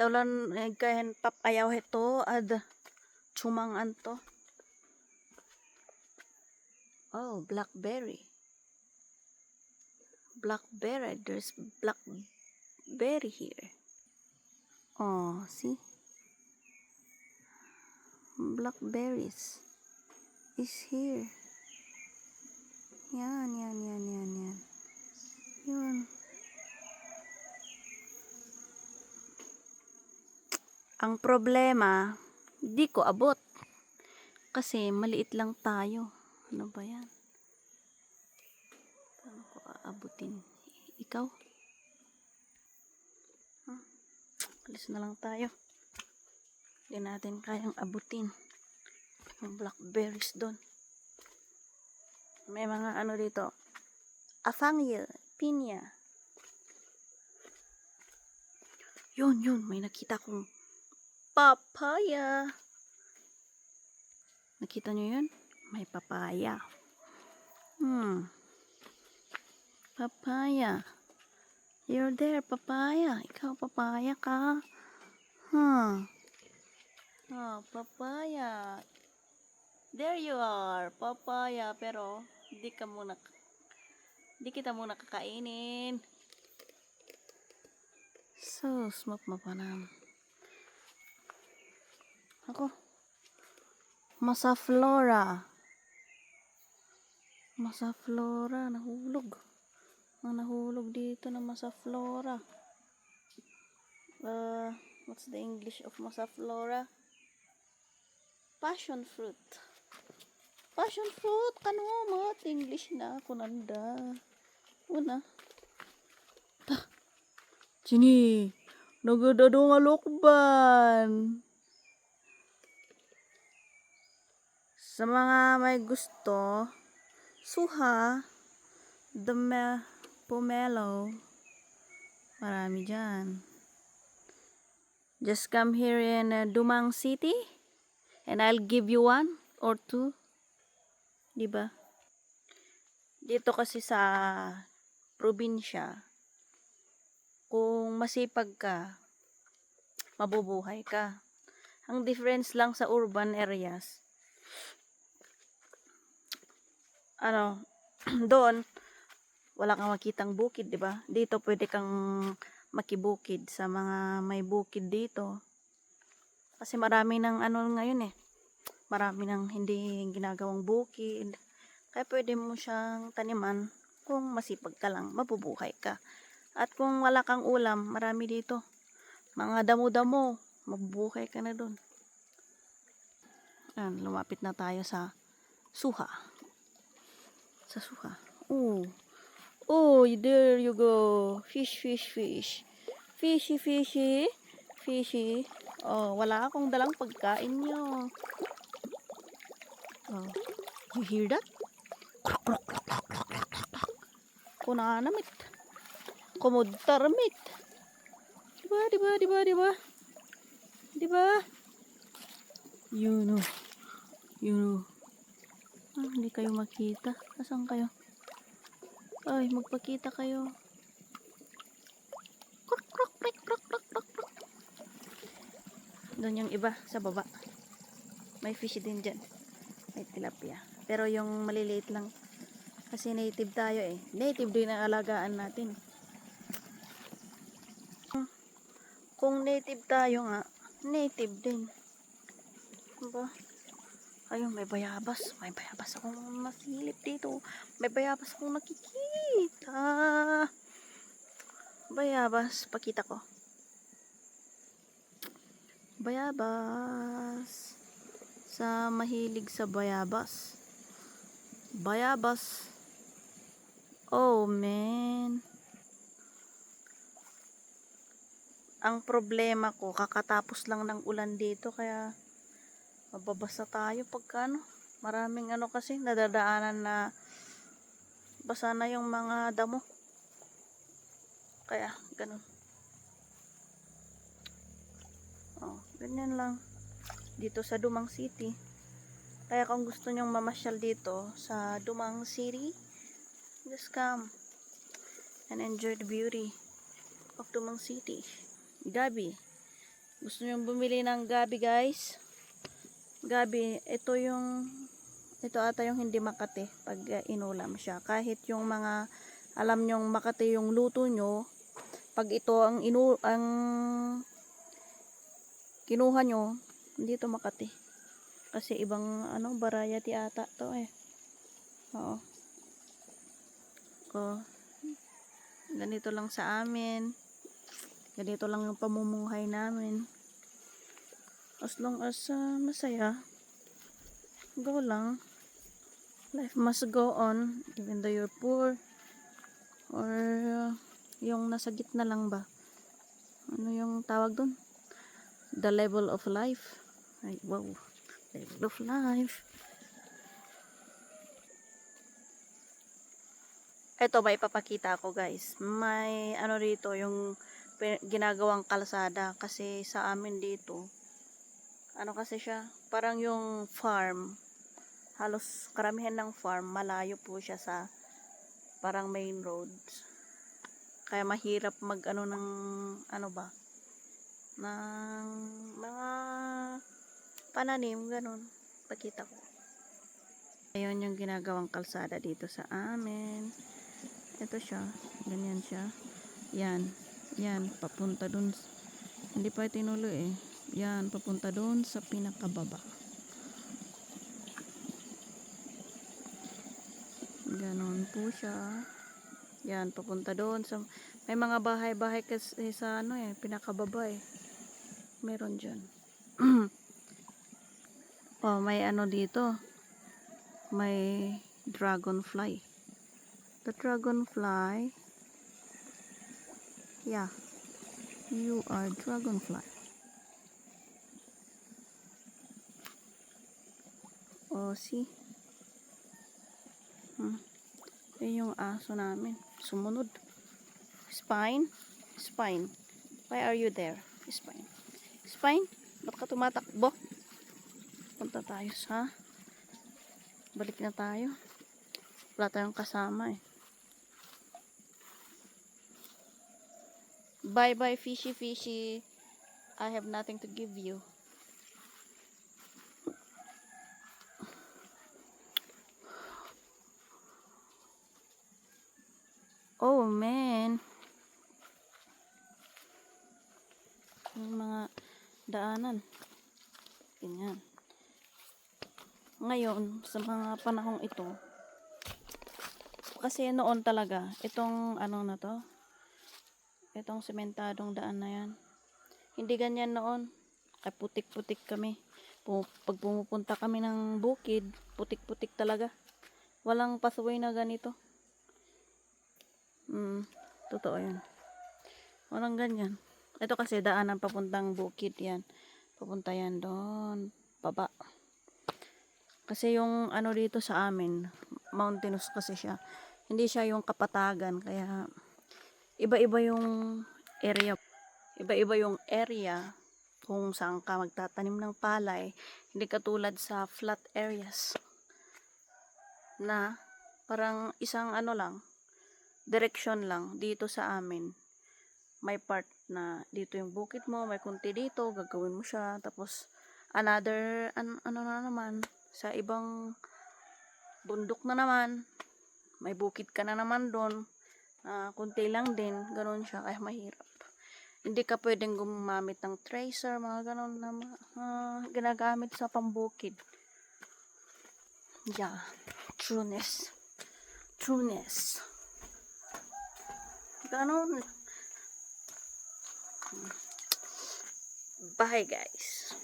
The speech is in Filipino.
Taulan kayan papayaw heto ad chumang anto. Oh, blackberry. Blackberry. There's blackberry here. Oh, see? Blackberries is here. Yan. Yun. Ang problema, di ko abot. Kasi maliit lang tayo. Ano ba yan? Paano ko aabutin? Ikaw? Alis na lang tayo. Hindi natin kayang abutin. Yung blackberries doon. May mga ano dito. Afangil, pinya. Yun. May nakita kong papaya. Nakita nyo yun? May papaya. Papaya. You're there, papaya. Ikaw, papaya ka. Papaya. There you are, papaya. Pero, di kita muna kakainin. So, smoke mapanam. Ako. Masaflora. Nahulog. Nahulog dito na Masaflora. What's the English of Masaflora? Passion fruit. Passion fruit. Kanumat. English na. Kunanda. Una. Sini. Nagadado nga lokban. Sa mga may gusto, suha, pomelo, marami dyan. Just come here in Dumang City and I'll give you 1 or 2. Diba? Dito kasi sa probinsya, kung masipag ka, mabubuhay ka. Ang difference lang sa urban areas, doon wala kang makitang bukid, 'di ba? Dito pwede kang makibukid sa mga may bukid dito. Kasi marami ng ngayon marami ng hindi ginagawang bukid. Kaya pwede mo siyang taniman kung masipag ka lang, mabubuhay ka. At kung wala kang ulam, marami dito. Mga damo-damo, mabubuhay ka na doon. Lumapit na tayo sa suha. Sa suha. Oh, there you go. Fish. Fishy. Oh, wala akong dalang pagkain nyo. Oh, you hear that? Kunanamit. Kumudtarmit. Diba? You know. Hindi kayo makita. Asan kayo? Ay, magpakita kayo. Krok. Doon yung iba sa baba. May fish din dyan. May tilapia. Pero yung maliliit lang. Kasi native tayo Native din ang alagaan natin. Kung native tayo nga, native din. Diba? Ayun, may bayabas. May bayabas akong nasilip dito. May bayabas akong nakikita. Bayabas. Pakita ko. Bayabas. Sa mahilig sa bayabas. Bayabas. Oh, man. Ang problema ko, kakatapos lang ng ulan dito, kaya mababasa tayo pagka maraming kasi nadadaanan na basa na yung mga damo. Kaya ganun. Ganyan lang dito sa Dumang City. Kaya kung gusto nyong mamasyal dito sa Dumang City, just come and enjoy the beauty of Dumang City. Gabi, Gusto nyo bumili ng gabi guys? Gabi, ito ata yung hindi Makati pag inulam siya. Kahit yung mga, alam nyong Makati yung luto nyo, pag ito ang kinuha nyo, hindi ito Makati. Kasi ibang variety ata to eh. Oo. Ganito lang sa amin. Ganito lang yung pamumuhay namin. As long as masaya, go lang. Life must go on even though you're poor or yung nasa gitna lang ba. Ano yung tawag dun? The level of life. Ay, wow. Level of life. Ito ba ipapakita ko guys. May dito yung ginagawang kalsada kasi sa amin dito. Kasi siya? Parang yung farm. Halos karamihan ng farm malayo po siya sa parang main roads. Kaya mahirap ng ng mga pananim, ganun. Pakita ko. Ayun yung ginagawang kalsada dito sa amin. Ito siya. Ganyan siya. Yan. Papunta dun. Hindi pa tinuloy eh. Yan. Papunta dun sa pinakababa. Ganon po siya. Yan. Papunta dun sa... May mga bahay-bahay kasi sa pinakababa eh. Meron dyan. Oh, may dito. May dragonfly. The dragonfly. Yeah. You are dragonfly. Oh, see? Yun yung aso namin. Sumunod. Spine. Why are you there? Spine? Ba't ka tumatakbo? Punta tayo sa... Balik na tayo. Wala tayong kasama eh. Bye fishy. I have nothing to give you. Oh man. Yung mga daanan. Ganyan. Ngayon, sa mga panahong ito, kasi noon talaga, itong itong sementadong daan na yan. Hindi ganyan noon. Ay putik-putik kami. Pag pumupunta kami ng bukid, putik-putik talaga. Walang pathway na ganito. Totoo yan. Walang ganyan. Ito kasi daanan papuntang bukid yan. Papunta yan doon. Baba. Kasi yung dito sa amin, mountainous kasi siya. Hindi siya yung kapatagan. Kaya iba-iba yung area. Iba-iba yung area kung saan ka magtatanim ng palay. Hindi katulad sa flat areas. Na parang isang lang, direction lang dito sa amin. May part na dito yung bukid mo, may kunti dito, gagawin mo siya. Tapos another na naman sa ibang bundok na naman, may bukid ka na naman doon, kunti lang din, ganoon siya, kaya mahirap. Hindi ka pwedeng gumamit ng tracer, mga ganoon na ginagamit sa pambukid. Yeah, trueness. Ganoon. Bye guys.